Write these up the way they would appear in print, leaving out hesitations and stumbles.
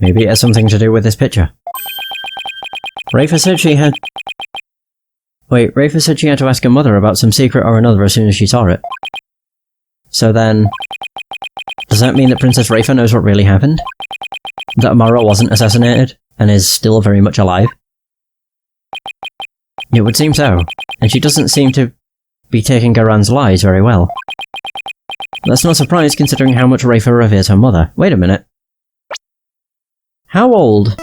Maybe it has something to do with this picture. Rafa said she had... Wait, Rafa said she had to ask her mother about some secret or another as soon as she saw it. So then... Does that mean that Princess Rafa knows what really happened? That Amara wasn't assassinated, and is still very much alive? It would seem so, and she doesn't seem to be taking Garan's lies very well. That's no surprise considering how much Rafa reveres her mother. Wait a minute. How old?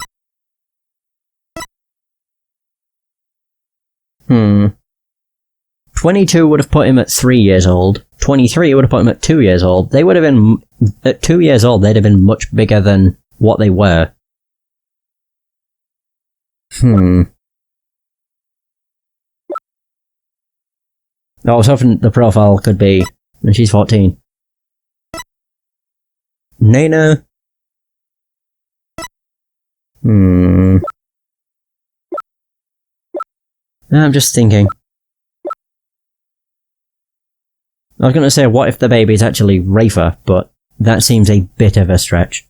22 would have put him at 3 years old. 23 would have put him at 2 years old. They would have been... At 2 years old, they'd have been much bigger than what they were. I was hoping the profile could be when she's 14. Nena. I'm just thinking. I was going to say, what if the baby's actually Rafa, but that seems a bit of a stretch.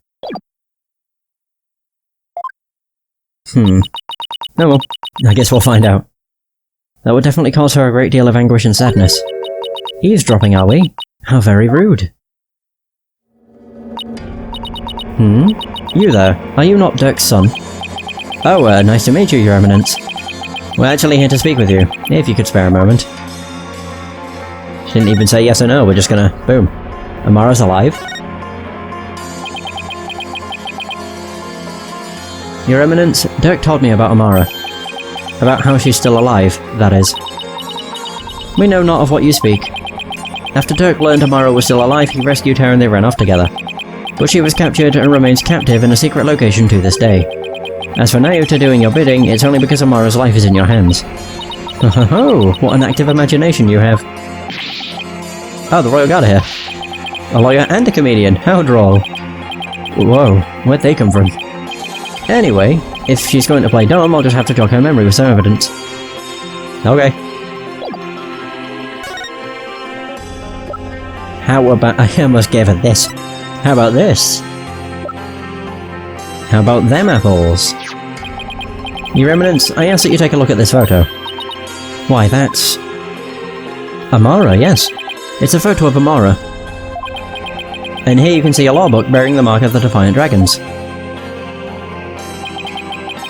Oh well, I guess we'll find out. That would definitely cause her a great deal of anguish and sadness. Eavesdropping, are we? How very rude. You there, are you not Dirk's son? Oh, nice to meet you, Your Eminence. We're actually here to speak with you, if you could spare a moment. She didn't even say yes or no, we're just gonna... boom. Amara's alive? Your Eminence, Dirk told me about Amara. About how she's still alive, that is. We know not of what you speak. After Dirk learned Amara was still alive, he rescued her and they ran off together. But she was captured and remains captive in a secret location to this day. As for Nayuta doing your bidding, it's only because Amara's life is in your hands. Oh, what an active imagination you have. Oh, the Royal Guard are here. A lawyer and a comedian, how droll. Whoa, where'd they come from? Anyway, if she's going to play dumb, I'll just have to jog her memory with some evidence. Okay. How about... I almost gave her this. How about this? How about them apples? Your Eminence, I ask that you take a look at this photo. Why, that's... Amara, yes. It's a photo of Amara. And here you can see a law book bearing the mark of the Defiant Dragons.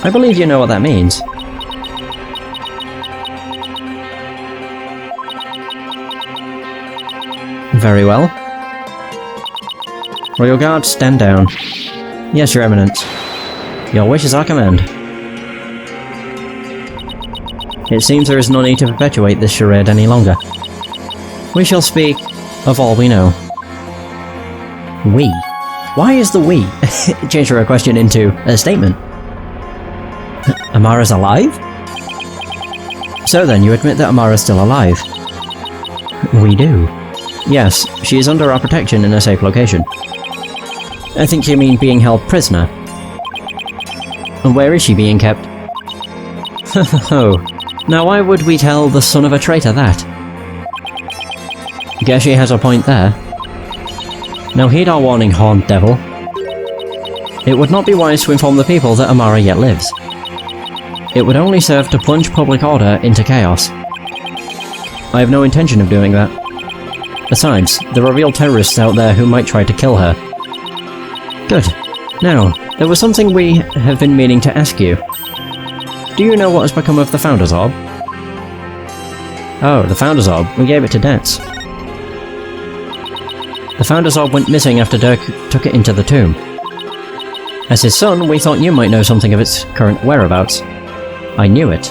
I believe you know what that means. Very well. Royal Guard, stand down. Yes, Your Eminence. Your wish is our command. It seems there is no need to perpetuate this charade any longer. We shall speak of all we know. We? Why is the we? Change her question into a statement. Amara's alive? So then, you admit that Amara's still alive? We do. Yes, she is under our protection in a safe location. I think you mean being held prisoner. And where is she being kept? Oh, now why would we tell the son of a traitor that? Guess she has a point there. Now heed our warning, horned devil. It would not be wise to inform the people that Amara yet lives. It would only serve to plunge public order into chaos. I have no intention of doing that. Besides, there are real terrorists out there who might try to kill her. Good. Now, there was something we have been meaning to ask you. Do you know what has become of the Founder's Orb? Oh, the Founder's Orb. We gave it to Debts. The Founder's Orb went missing after Dirk took it into the tomb. As his son, we thought you might know something of its current whereabouts. I knew it.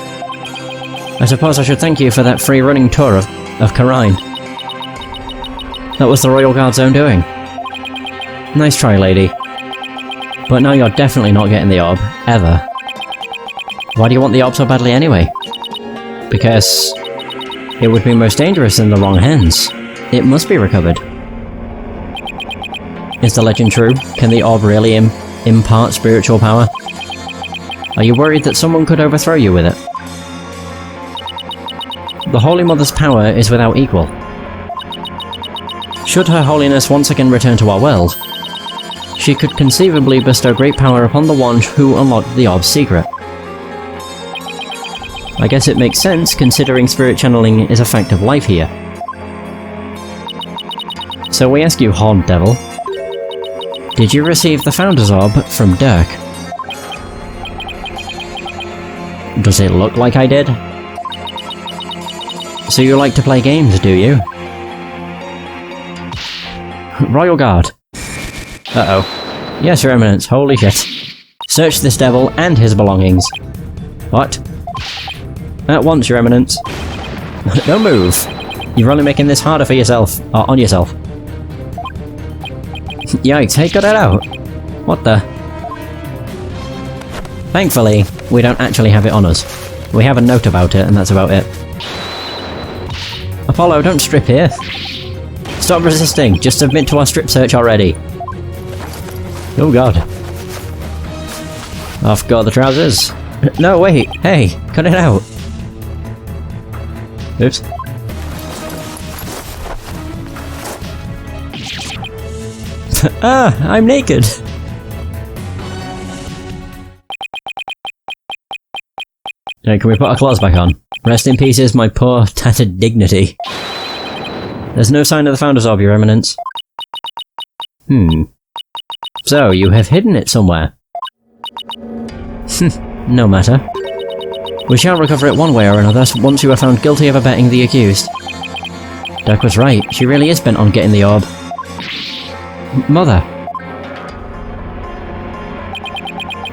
I suppose I should thank you for that free running tour of Karine. That was the Royal Guard's own doing. Nice try, lady. But now you're definitely not getting the orb, ever. Why do you want the orb so badly anyway? Because... it would be most dangerous in the wrong hands. It must be recovered. Is the legend true? Can the orb really impart spiritual power? Are you worried that someone could overthrow you with it? The Holy Mother's power is without equal. Should Her Holiness once again return to our world, she could conceivably bestow great power upon the one who unlocked the orb's secret. I guess it makes sense, considering spirit channeling is a fact of life here. So we ask you, Horned Devil, did you receive the Founder's Orb from Dirk? Does it look like I did? So you like to play games, do you? Royal Guard. Uh-oh. Yes, Your Eminence, holy shit. Search this devil and his belongings. What? At once, Your Eminence. Don't move. You're only making this harder for yourself. Or on yourself. Yikes, hey, cut it out. What the? Thankfully, we don't actually have it on us. We have a note about it, and that's about it. Apollo, don't strip here. Stop resisting, just submit to our strip search already. Oh god. Off go the trousers. No, wait, hey, cut it out. Oops. Ah, I'm naked! Hey, can we put our clothes back on? Rest in pieces, my poor, tattered dignity. There's no sign of the Founder's Orb, Your Eminence. So, you have hidden it somewhere. No matter. We shall recover it one way or another once you are found guilty of abetting the accused. Dirk was right, she really is bent on getting the orb. Mother.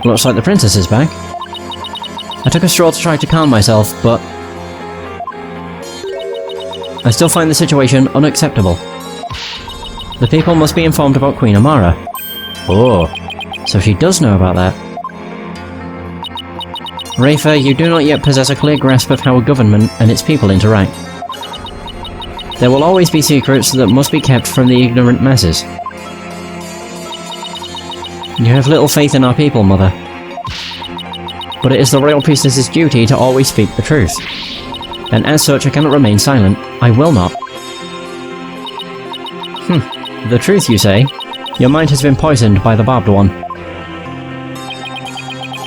Looks like the princess is back. I took a stroll to try to calm myself, but I still find the situation unacceptable. The people must be informed about Queen Amara. Oh, so she does know about that. Rafer, you do not yet possess a clear grasp of how a government and its people interact. There will always be secrets that must be kept from the ignorant masses. You have little faith in our people, Mother. But it is the Royal Priestess's duty to always speak the truth. And as such I cannot remain silent. I will not. The truth, you say? Your mind has been poisoned by the barbed one.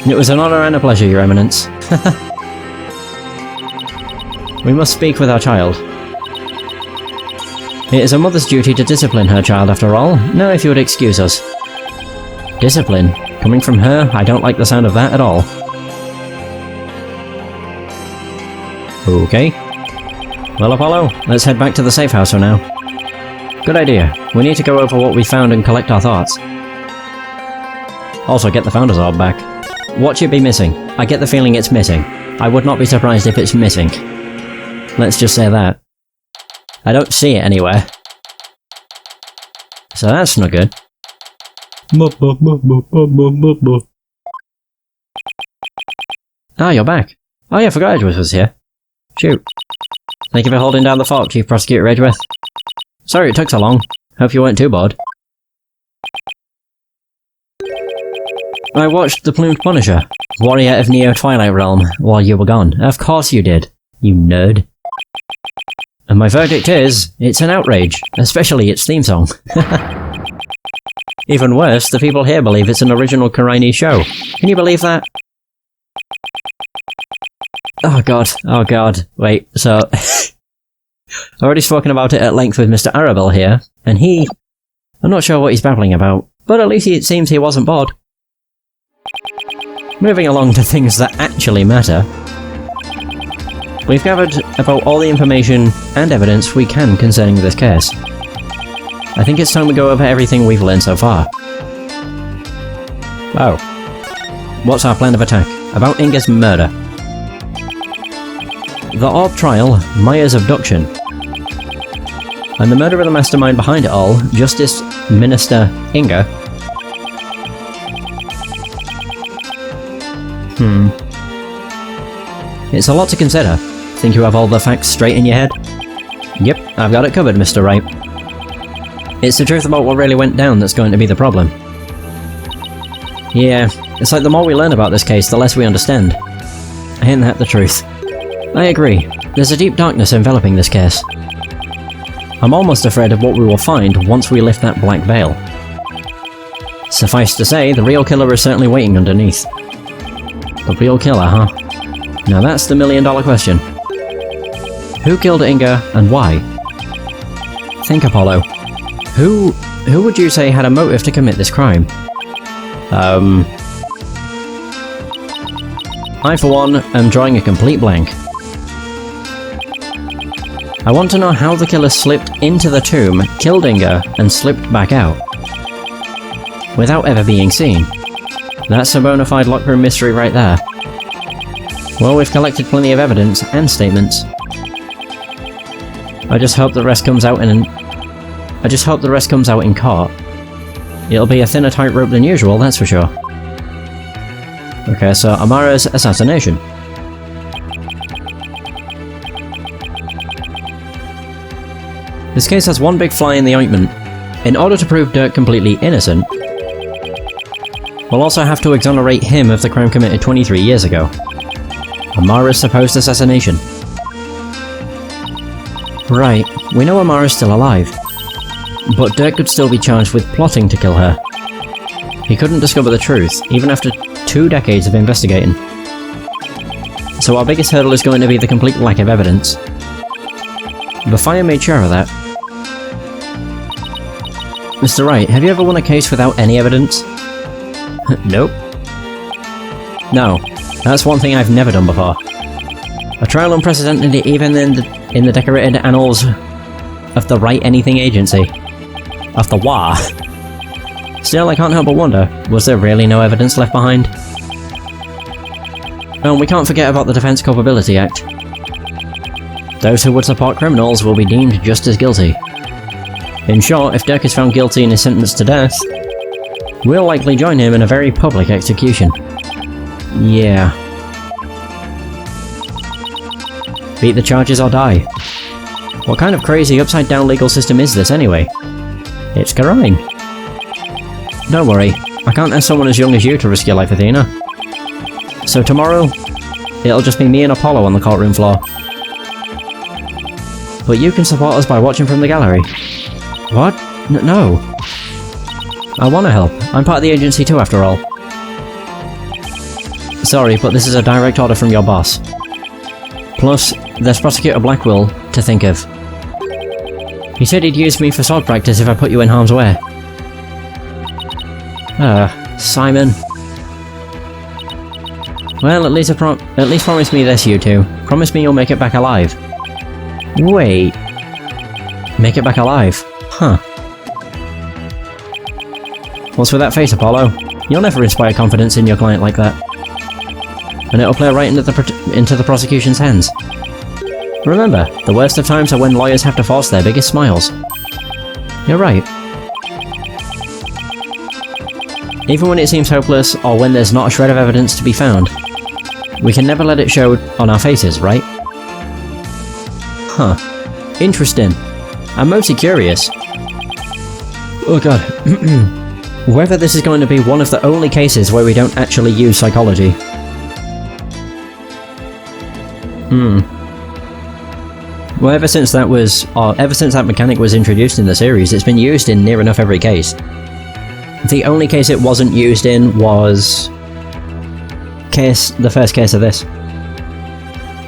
It was an honour and a pleasure, Your Eminence. We must speak with our child. It is a mother's duty to discipline her child, after all. Now if you would excuse us. Discipline? Coming from her, I don't like the sound of that at all. Okay. Well, Apollo, let's head back to the safe house for now. Good idea. We need to go over what we found and collect our thoughts. Also get the Founder's Orb back. What should be missing? I get the feeling it's missing. I would not be surprised if it's missing. Let's just say that. I don't see it anywhere. So that's not good. Ah, you're back. Oh yeah, I forgot Edgeworth was here. Shoot. Thank you for holding down the fort, Chief Prosecutor Edgeworth. Sorry it took so long. Hope you weren't too bored. I watched The Plumed Punisher, Warrior of Neo Twilight Realm, while you were gone. Of course you did, you nerd. And my verdict is, it's an outrage, especially its theme song. Even worse, the people here believe it's an original Karaini show. Can you believe that? Oh god, wait, so... I've already spoken about it at length with Mr. Arabelle here, and he... I'm not sure what he's babbling about, but at least it seems he wasn't bored. Moving along to things that actually matter. We've gathered about all the information and evidence we can concerning this case. I think it's time we go over everything we've learned so far. Oh. What's our plan of attack? About Inga's murder. The Orb trial, Maya's abduction. And the murder of the mastermind behind it all, Justice Minister Inga. It's a lot to consider. Think you have all the facts straight in your head? Yep, I've got it covered, Mr. Wright. It's the truth about what really went down that's going to be the problem. Yeah, it's like the more we learn about this case, the less we understand. Ain't that the truth? I agree. There's a deep darkness enveloping this case. I'm almost afraid of what we will find once we lift that black veil. Suffice to say, the real killer is certainly waiting underneath. The real killer, huh? Now that's the million-dollar question. Who killed Inga, and why? Think, Apollo. Who would you say had a motive to commit this crime? I, for one, am drawing a complete blank. I want to know how the killer slipped into the tomb, killed Inga, and slipped back out. Without ever being seen. That's a bona fide lockroom mystery right there. Well, we've collected plenty of evidence and statements. I just hope the rest comes out in court. It'll be a thinner tightrope than usual, that's for sure. Okay, so Amara's assassination. This case has one big fly in the ointment. In order to prove Dirk completely innocent, we'll also have to exonerate him of the crime committed 23 years ago. Amara's supposed assassination. Right, we know Amara's still alive. But Dirk could still be charged with plotting to kill her. He couldn't discover the truth, even after 2 decades of investigating. So our biggest hurdle is going to be the complete lack of evidence. The Fire made sure of that. Mr. Wright, have you ever won a case without any evidence? Nope. No, that's one thing I've never done before. A trial unprecedented even in the decorated annals of the Write Anything Agency. Of the WA. Still, I can't help but wonder, was there really no evidence left behind? And we can't forget about the Defense Culpability Act. Those who would support criminals will be deemed just as guilty. In short, if Dirk is found guilty and is sentenced to death, we'll likely join him in a very public execution. Yeah. Beat the charges or die. What kind of crazy upside-down legal system is this anyway? It's Karine. Don't worry, I can't ask someone as young as you to risk your life, Athena. So tomorrow, it'll just be me and Apollo on the courtroom floor. But you can support us by watching from the gallery. What? No. I want to help. I'm part of the agency too, after all. Sorry, but this is a direct order from your boss. Plus, there's Prosecutor Blackwell to think of. He said he'd use me for sword practice if I put you in harm's way. Simon. Well, at least promise me this, you two. Promise me you'll make it back alive. Wait. Make it back alive? Huh. What's with that face, Apollo? You'll never inspire confidence in your client like that. And it'll play right into the prosecution's hands. Remember, the worst of times are when lawyers have to force their biggest smiles. You're right. Even when it seems hopeless, or when there's not a shred of evidence to be found, we can never let it show on our faces, right? Huh. Interesting. I'm mostly curious. Oh god. Whether this is going to be one of the only cases where we don't actually use psychology. Well, ever since that mechanic was introduced in the series, it's been used in near enough every case. The only case it wasn't used in was the first case of this.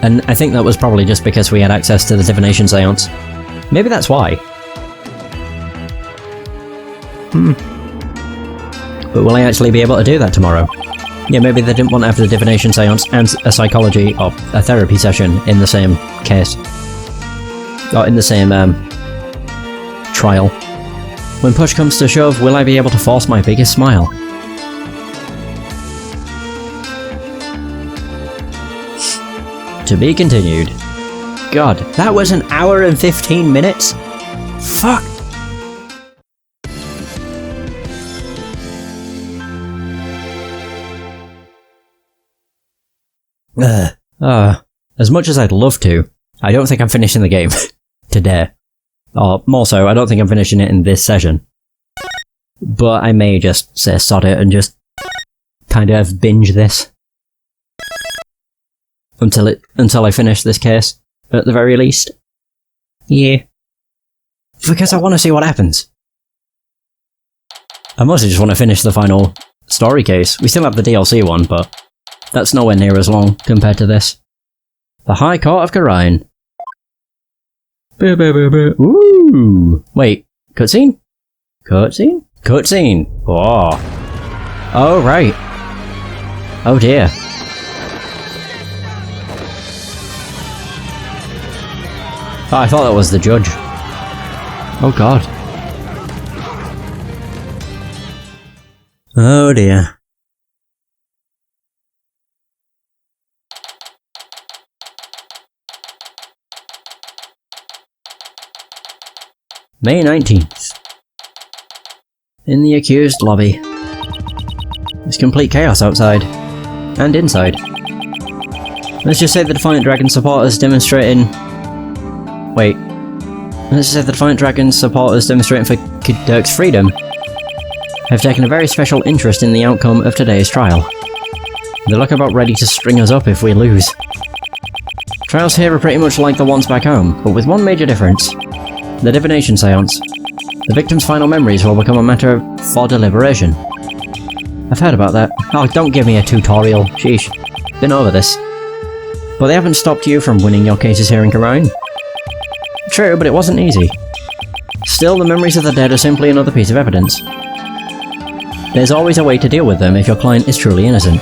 And I think that was probably just because we had access to the divination seance. Maybe that's why. But will I actually be able to do that tomorrow? Yeah, maybe they didn't want to have the divination seance and a psychology or a therapy session in the same case. Or in the same, trial. When push comes to shove, will I be able to force my biggest smile? To be continued. God, that was an hour and 15 minutes? Fuck! As much as I'd love to, I don't think I'm finishing the game today. Or more so, I don't think I'm finishing it in this session. But I may just say sod it and just kind of binge this. Until I finish this case, at the very least. Yeah. Because I want to see what happens. I mostly just want to finish the final story case. We still have the DLC one, but that's nowhere near as long compared to this. The High Court of Khura'in. Ooh! Wait, cutscene? Cutscene? Cutscene! Oh. Oh, right. Oh dear. Oh, I thought that was the judge. Oh god. Oh dear. May 19th. In the accused lobby. There's complete chaos outside. And inside. Let's just say the Defiant Dragon supporters demonstrating... Wait. Let's just say the Defiant Dragon supporters demonstrating for Dirk's freedom have taken a very special interest in the outcome of today's trial. They look about ready to string us up if we lose. Trials here are pretty much like the ones back home, but with one major difference. The divination seance. The victim's final memories will become a matter for deliberation. I've heard about that. Oh, don't give me a tutorial. Sheesh. Been over this. But they haven't stopped you from winning your cases here in Khura'in. True, but it wasn't easy. Still, the memories of the dead are simply another piece of evidence. There's always a way to deal with them if your client is truly innocent.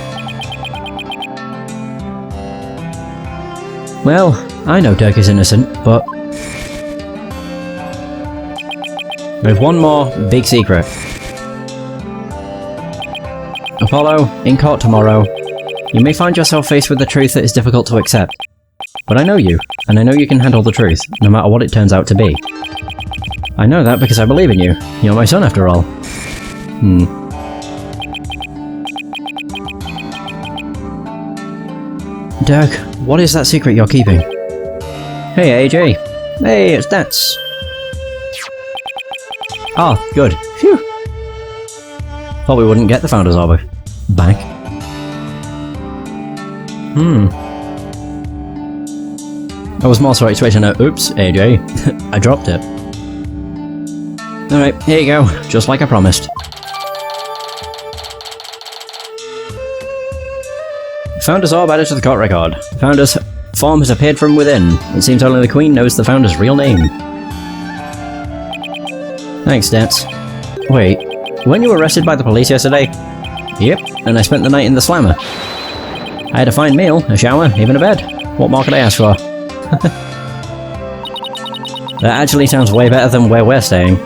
Well, I know Dirk is innocent, but... we have one more big secret. Apollo, in court tomorrow, you may find yourself faced with a truth that is difficult to accept. But I know you, and I know you can handle the truth, no matter what it turns out to be. I know that because I believe in you. You're my son after all. Dirk, what is that secret you're keeping? Hey AJ. Hey, it's Dats. Oh, good. Phew. Thought we wouldn't get the Founder's Orb back. I was more so expecting a oops, AJ. I dropped it. Alright, here you go. Just like I promised. Founder's Orb added to the court record. Founder's form has appeared from within. It seems only the Queen knows the Founder's real name. Thanks, Dats. Wait, weren't you arrested by the police yesterday? Yep, and I spent the night in the slammer. I had a fine meal, a shower, even a bed. What more could I ask for? That actually sounds way better than where we're staying.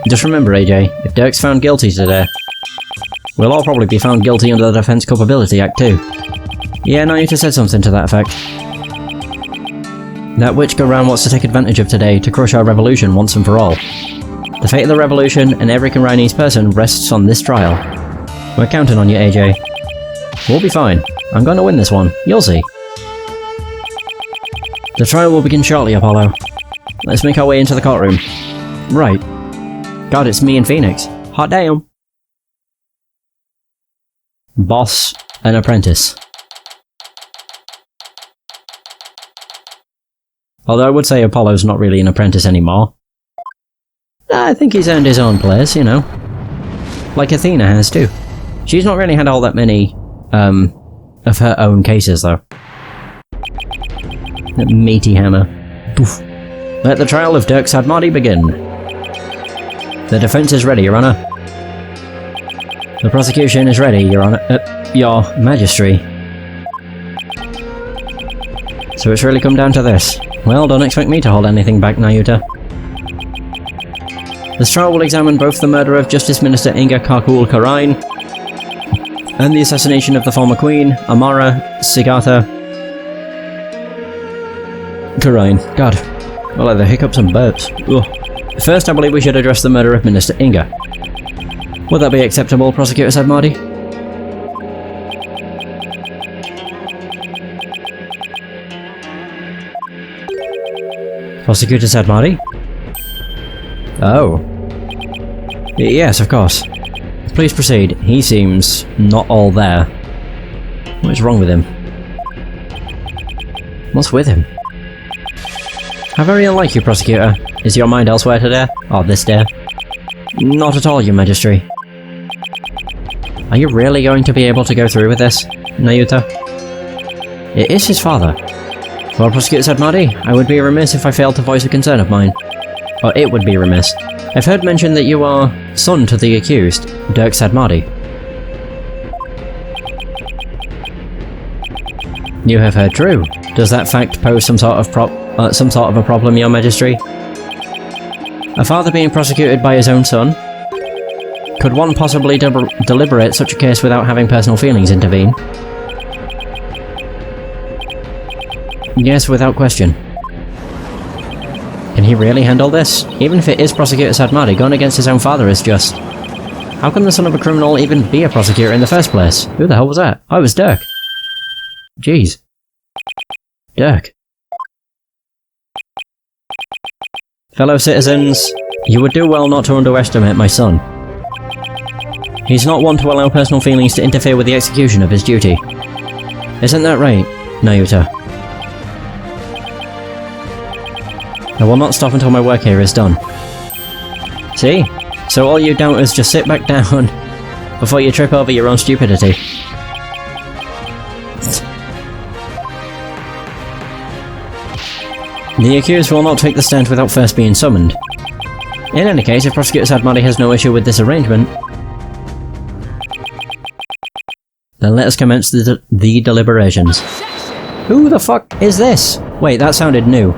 Just remember, AJ, if Dirk's found guilty today, we'll all probably be found guilty under the Defense Culpability Act too. Yeah, Nayuta said something to that effect. That witch Khura'in wants to take advantage of today to crush our revolution once and for all. The fate of the revolution and every Khura'inese person rests on this trial. We're counting on you, AJ. We'll be fine. I'm going to win this one. You'll see. The trial will begin shortly, Apollo. Let's make our way into the courtroom. Right. God, it's me and Phoenix. Hot damn. Boss and apprentice. Although I would say Apollo's not really an apprentice anymore. I think he's earned his own place, you know. Like Athena has too. She's not really had all that many, of her own cases though. That meaty hammer. Poof. Let the trial of Dirk Sadmadi begin. The defense is ready, Your Honor. The prosecution is ready, Your Honor. Your Majesty. So it's really come down to this. Well, don't expect me to hold anything back, Nayuta. This trial will examine both the murder of Justice Minister Inga Karkul Khura'in and the assassination of the former Queen, Amara Sigartha Khura'in. God. Well, like the hiccups and burps. Ugh. First, I believe we should address the murder of Minister Inga. Would that be acceptable, Prosecutor Sadmadi? Prosecutor Sadmadi? Oh. Yes, of course. Please proceed. He seems not all there. What is wrong with him? What's with him? How very unlike you, Prosecutor. Is your mind elsewhere today? Or this day? Not at all, Your Majesty. Are you really going to be able to go through with this, Nayuta? It is his father. Well, Prosecutor Sadmadi, I would be remiss if I failed to voice a concern of mine. Or it would be remiss. I've heard mention that you are son to the accused, Dirk Sadmadi. You have heard true. Does that fact pose some sort of a problem, Your Majesty? A father being prosecuted by his own son? Could one possibly deliberate such a case without having personal feelings intervene? Yes, without question. Can he really handle this? Even if it is Prosecutor Sadmadi, going against his own father is just... How can the son of a criminal even be a prosecutor in the first place? Who the hell was that? Oh, it was Dirk. Jeez. Dirk. Fellow citizens, you would do well not to underestimate my son. He's not one to allow personal feelings to interfere with the execution of his duty. Isn't that right, Nayuta? I will not stop until my work here is done. See? So all you doubters just sit back down before you trip over your own stupidity. The accused will not take the stand without first being summoned. In any case, if Prosecutor Sadmadi has no issue with this arrangement, then let us commence the deliberations. Who the fuck is this? Wait, that sounded new.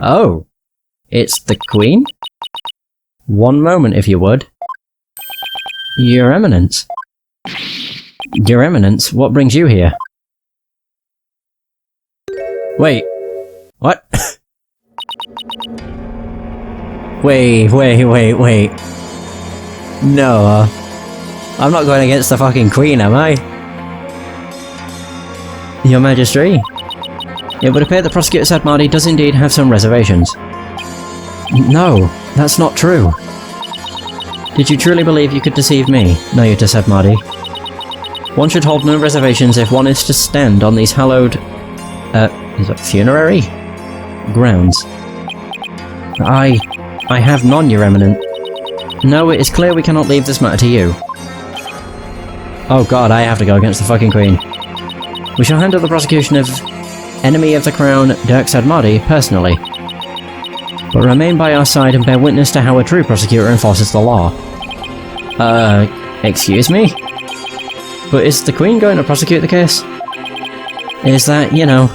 Oh. It's the Queen? One moment, if you would. Your Eminence. Your Eminence, what brings you here? Wait. What? Wait. No. I'm not going against the fucking Queen, am I? Your Majesty? It would appear the Prosecutor Sadmadi does indeed have some reservations. No, that's not true. Did you truly believe you could deceive me, Nayuta Sadmadi? One should hold no reservations if one is to stand on these hallowed... is it funerary? Grounds. I have none, Your Eminence. No, it is clear we cannot leave this matter to you. Oh god, I have to go against the fucking Queen. We shall handle the prosecution of enemy of the Crown, Dirk Sadmadi, personally. But remain by our side and bear witness to how a true prosecutor enforces the law. Excuse me? But is the Queen going to prosecute the case? Is that, you know,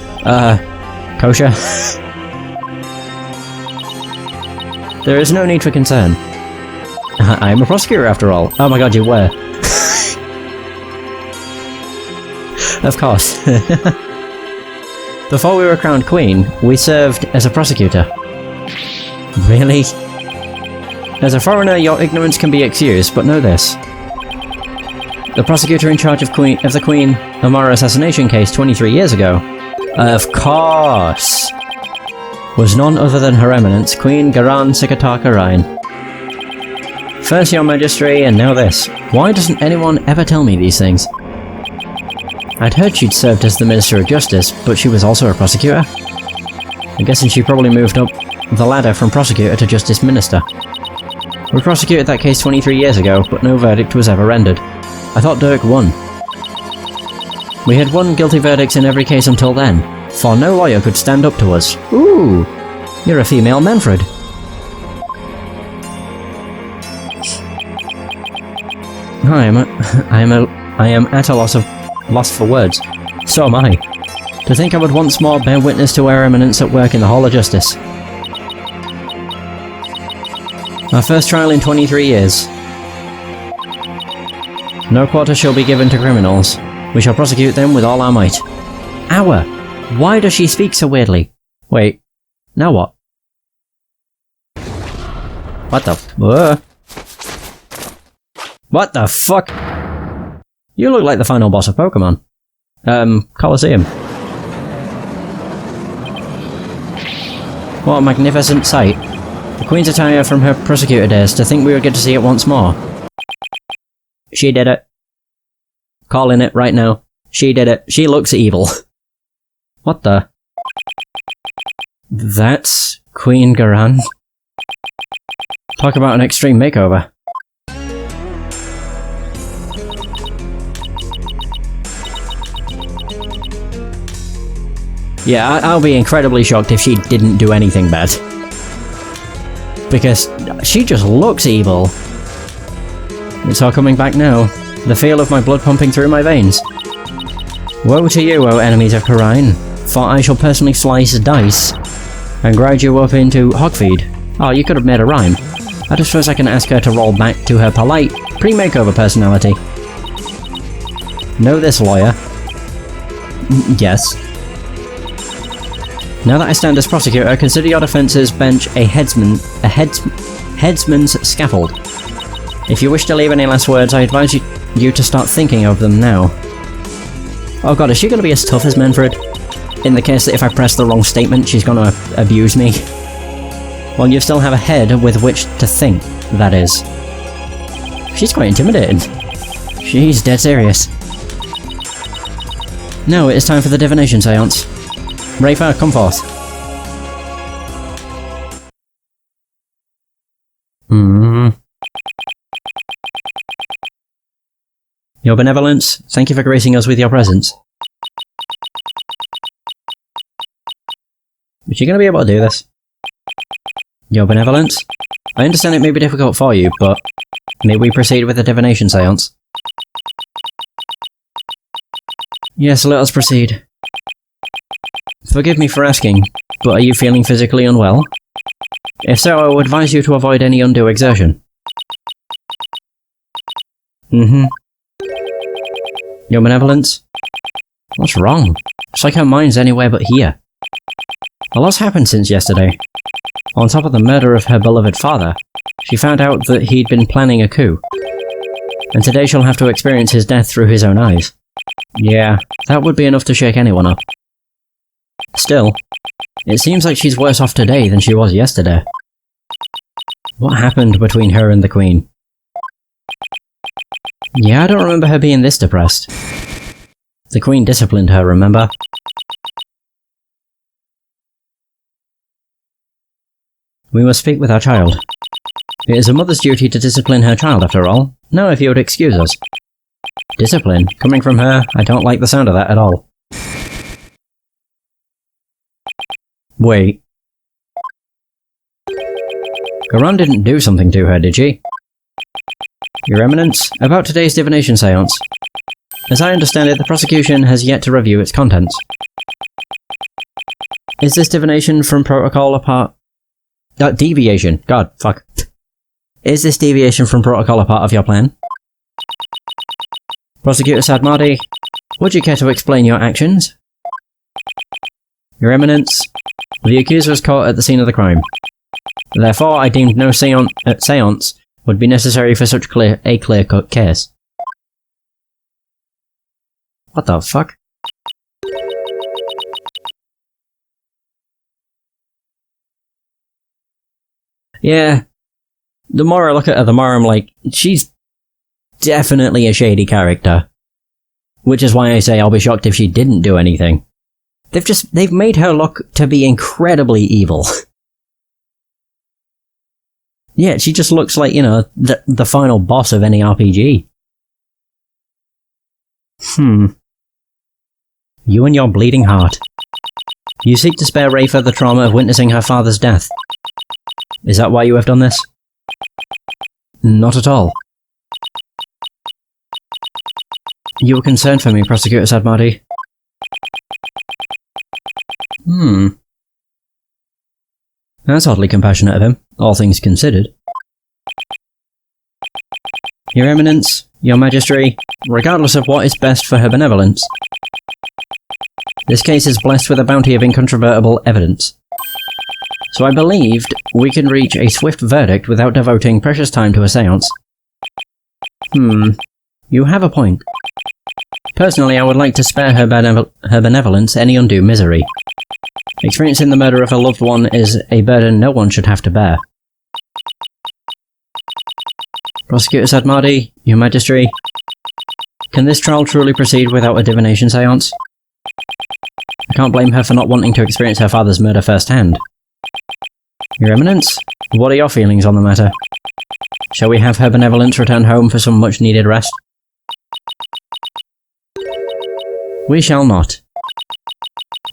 kosher? There is no need for concern. I am a prosecutor after all. Oh my god, you were. Of course. Before we were crowned Queen, we served as a prosecutor. Really? As a foreigner, your ignorance can be excused, but know this. The prosecutor in charge of the Queen Amara assassination case 23 years ago, of course, was none other than Her Eminence, Queen Garan Sikataka Ryan. First Your Majesty, and now this. Why doesn't anyone ever tell me these things? I'd heard she'd served as the Minister of Justice, but she was also a prosecutor. I'm guessing she probably moved up the ladder from prosecutor to Justice Minister. We prosecuted that case 23 years ago, but no verdict was ever rendered. I thought Dirk won. We had won guilty verdicts in every case until then, for no lawyer could stand up to us. Ooh, you're a female Manfred. I am at a loss for words. So am I. To think I would once more bear witness to Her Eminence at work in the Hall of Justice. Our first trial in 23 years. No quarter shall be given to criminals. We shall prosecute them with all our might. Our? Why does she speak so weirdly? Wait. Now what? What the... What the fuck? You look like the final boss of Pokemon. Colosseum. What a magnificent sight. The Queen's attire from her prosecutor days, to think we would get to see it once more. She did it. Calling it right now. She did it. She looks evil. What the? That's Queen Garan? Talk about an extreme makeover. Yeah, I'll be incredibly shocked if she didn't do anything bad. Because she just looks evil. It's all coming back now. The feel of my blood pumping through my veins. Woe to you, O enemies of Khura'in, for I shall personally slice dice and grind you up into hogfeed. Oh, you could have made a rhyme. I just suppose I can ask her to roll back to her polite, pre-makeover personality. Know this, lawyer? Yes. Now that I stand as prosecutor, consider your defence's bench a headsman's scaffold. If you wish to leave any last words, I advise you to start thinking of them now. Oh god, is she going to be as tough as Manfred? In the case that if I press the wrong statement, she's going to abuse me? Well, you still have a head with which to think, that is. She's quite intimidating. She's dead serious. Now it is time for the divination seance. Rafer, come forth. Your benevolence, thank you for gracing us with your presence. Is she going to be able to do this? Your benevolence? I understand it may be difficult for you, but may we proceed with the divination seance? Yes, let us proceed. Forgive me for asking, but are you feeling physically unwell? If so, I would advise you to avoid any undue exertion. Your benevolence? What's wrong? It's like her mind's anywhere but here. A lot's happened since yesterday. On top of the murder of her beloved father, she found out that he'd been planning a coup. And today she'll have to experience his death through his own eyes. Yeah, that would be enough to shake anyone up. Still, it seems like she's worse off today than she was yesterday. What happened between her and the Queen? Yeah, I don't remember her being this depressed. The Queen disciplined her, remember? We must speak with our child. It is a mother's duty to discipline her child, after all. Now, if you would excuse us. Discipline? Coming from her, I don't like the sound of that at all. Wait. Garan didn't do something to her, did she? Your Eminence, about today's divination seance. As I understand it, the prosecution has yet to review its contents. Is this divination from protocol a part... deviation. God, fuck. Is this deviation from protocol a part of your plan? Prosecutor Sadmadi, would you care to explain your actions? Your Eminence, the accuser was caught at the scene of the crime. Therefore, I deemed no seance would be necessary for such a clear-cut case. What the fuck? Yeah. The more I look at her, the more I'm like, she's definitely a shady character. Which is why I say I'll be shocked if she didn't do anything. They've made her look to be incredibly evil. Yeah, she just looks like, you know, the final boss of any RPG. You and your bleeding heart. You seek to spare Rafer the trauma of witnessing her father's death. Is that why you have done this? Not at all. You were concerned for me, Prosecutor Sadmadi. That's oddly compassionate of him, all things considered. Your Eminence, Your Majesty, regardless of what is best for her benevolence, this case is blessed with a bounty of incontrovertible evidence. So I believed we can reach a swift verdict without devoting precious time to a seance. You have a point. Personally, I would like to spare her benevolence any undue misery. Experiencing the murder of a loved one is a burden no one should have to bear. Prosecutor Sadmadi, Your Majesty, can this trial truly proceed without a divination seance? I can't blame her for not wanting to experience her father's murder firsthand. Your Eminence, what are your feelings on the matter? Shall we have her benevolence return home for some much-needed rest? We shall not.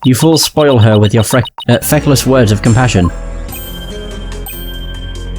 You fools spoil her with your feckless words of compassion.